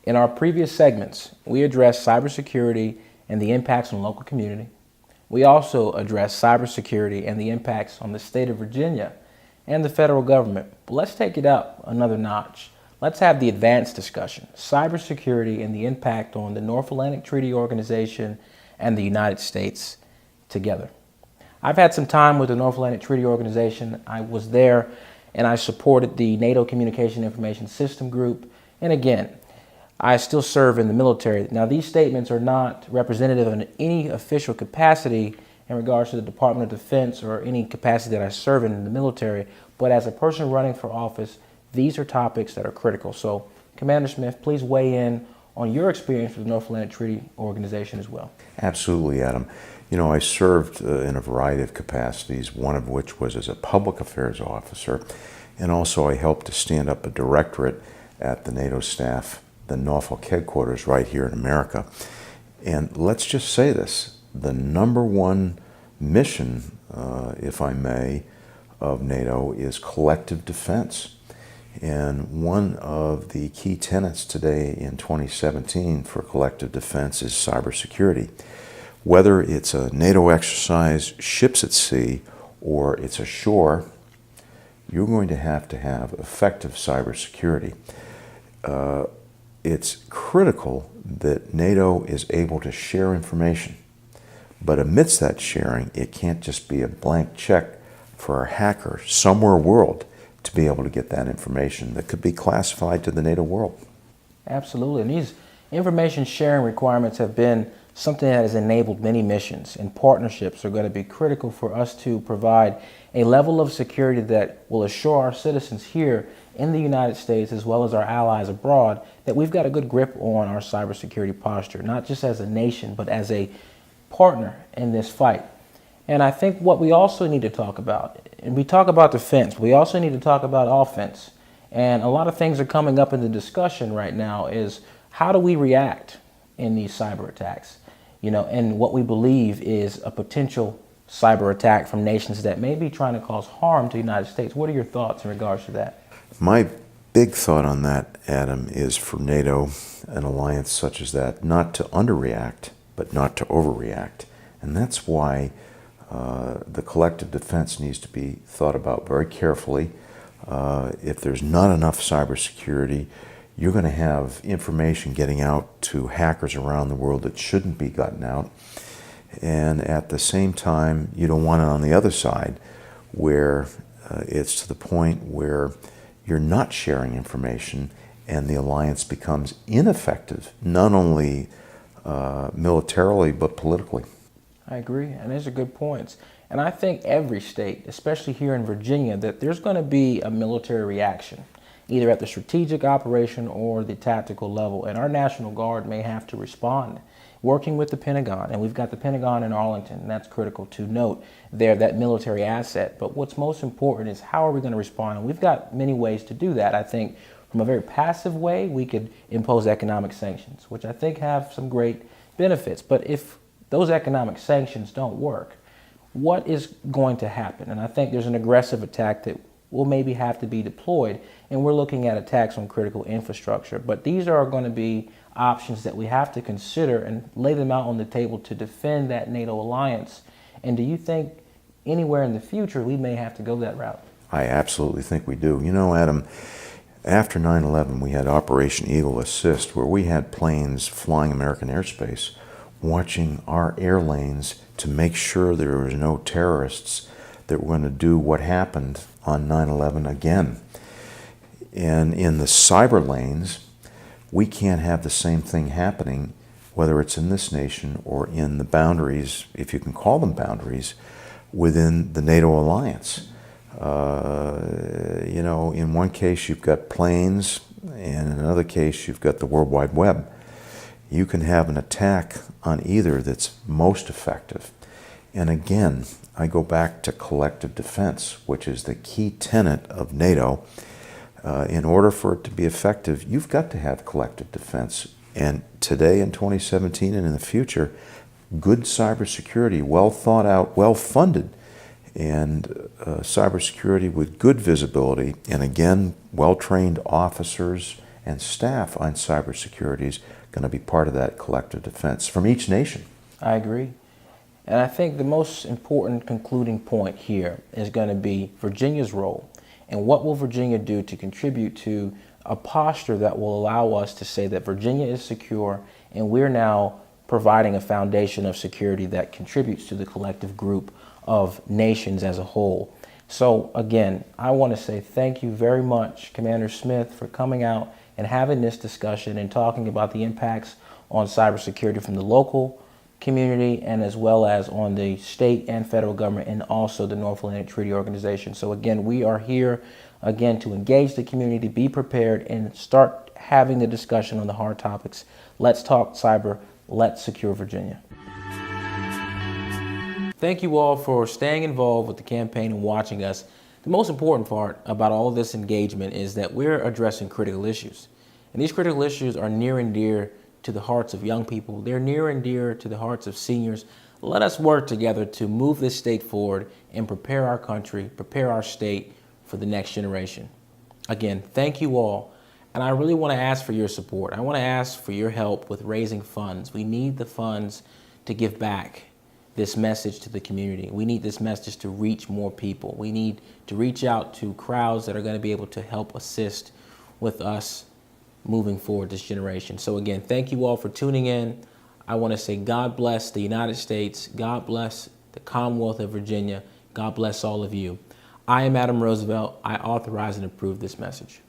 In our previous segments, we addressed cybersecurity and the impacts on local community. We also addressed cybersecurity and the impacts on the state of Virginia and the federal government. But let's take it up another notch. Let's have the advanced discussion, cybersecurity and the impact on the North Atlantic Treaty Organization and the United States together. I've had some time with the North Atlantic Treaty Organization. I was there and I supported the NATO Communication Information System Group. And again, I still serve in the military. Now, these statements are not representative of any official capacity in regards to the Department of Defense or any capacity that I serve in the military, but as a person running for office, these are topics that are critical. So, Commander Smith, please weigh in on your experience with the North Atlantic Treaty Organization as well. Absolutely, Adam. You know, I served in a variety of capacities, one of which was as a public affairs officer, and also I helped to stand up a directorate at the NATO staff, the Norfolk headquarters right here in America. And let's just say this, the number one mission, if I may, of NATO is collective defense. And one of the key tenets today in 2017 for collective defense is cybersecurity. Whether it's a NATO exercise, ships at sea, or it's ashore, you're going to have effective cybersecurity. It's critical that NATO is able to share information, but amidst that sharing, it can't just be a blank check for a hacker somewhere world to be able to get that information that could be classified to the NATO world. Absolutely, and these information sharing requirements have been something that has enabled many missions, and partnerships are going to be critical for us to provide a level of security that will assure our citizens here in the United States as well as our allies abroad that we've got a good grip on our cybersecurity posture, not just as a nation, but as a partner in this fight. And I think what we also need to talk about, and we talk about defense, we also need to talk about offense. And a lot of things are coming up in the discussion right now is how do we react in these cyber attacks? You know, and what we believe is a potential cyber attack from nations that may be trying to cause harm to the United States. What are your thoughts in regards to that? My big thought on that, Adam, is for NATO, an alliance such as that, not to underreact, but not to overreact. And that's why the collective defense needs to be thought about very carefully. If there's not enough cybersecurity, you're going to have information getting out to hackers around the world that shouldn't be gotten out. And at the same time, you don't want it on the other side where it's to the point where you're not sharing information and the alliance becomes ineffective, not only militarily, but politically. I agree, and those are good points. And I think every state, especially here in Virginia, that there's going to be a military reaction, either at the strategic operation or the tactical level. And our National Guard may have to respond, working with the Pentagon. And we've got the Pentagon in Arlington, and that's critical to note there, that military asset. But what's most important is how are we going to respond? And we've got many ways to do that. I think from a very passive way, we could impose economic sanctions, which I think have some great benefits. But if those economic sanctions don't work, what is going to happen? And I think there's an aggressive attack that will maybe have to be deployed, and we're looking at attacks on critical infrastructure. But these are going to be options that we have to consider and lay them out on the table to defend that NATO alliance. And do you think anywhere in the future we may have to go that route? I absolutely think we do. You know, Adam, after 9/11, we had Operation Eagle Assist, where we had planes flying American airspace, watching our air lanes to make sure there was no terrorists that were going to do what happened on 9/11 again. And in the cyber lanes, we can't have the same thing happening, whether it's in this nation or in the boundaries, if you can call them boundaries, within the NATO alliance. You know, in one case you've got planes, and in another case you've got the World Wide Web. You can have an attack on either that's most effective. And again, I go back to collective defense, which is the key tenet of NATO. In order for it to be effective, you've got to have collective defense. And today in 2017 and in the future, good cybersecurity, well thought out, well funded, and cybersecurity with good visibility, and again, well-trained officers and staff on cybersecurity is going to be part of that collective defense from each nation. I agree. And I think the most important concluding point here is going to be Virginia's role. And what will Virginia do to contribute to a posture that will allow us to say that Virginia is secure and we're now providing a foundation of security that contributes to the collective group of nations as a whole. So again, I want to say thank you very much, Commander Smith, for coming out and having this discussion and talking about the impacts on cybersecurity from the local community and as well as on the state and federal government and also the North Atlantic Treaty Organization. So again, we are here again to engage the community, be prepared, and start having the discussion on the hard topics. Let's talk cyber. Let's secure Virginia. Thank you all for staying involved with the campaign and watching us. The most important part about all of this engagement is that we're addressing critical issues. And these critical issues are near and dear to the hearts of young people. They're near and dear to the hearts of seniors. Let us work together to move this state forward and prepare our country, prepare our state for the next generation. Again, thank you all. And I really want to ask for your support. I want to ask for your help with raising funds. We need the funds to give back this message to the community. We need this message to reach more people. We need to reach out to crowds that are going to be able to help assist with us moving forward this generation. So again, thank you all for tuning in. I want to say God bless the United States. God bless the Commonwealth of Virginia. God bless all of you. I am Adam Roosevelt. I authorize and approve this message.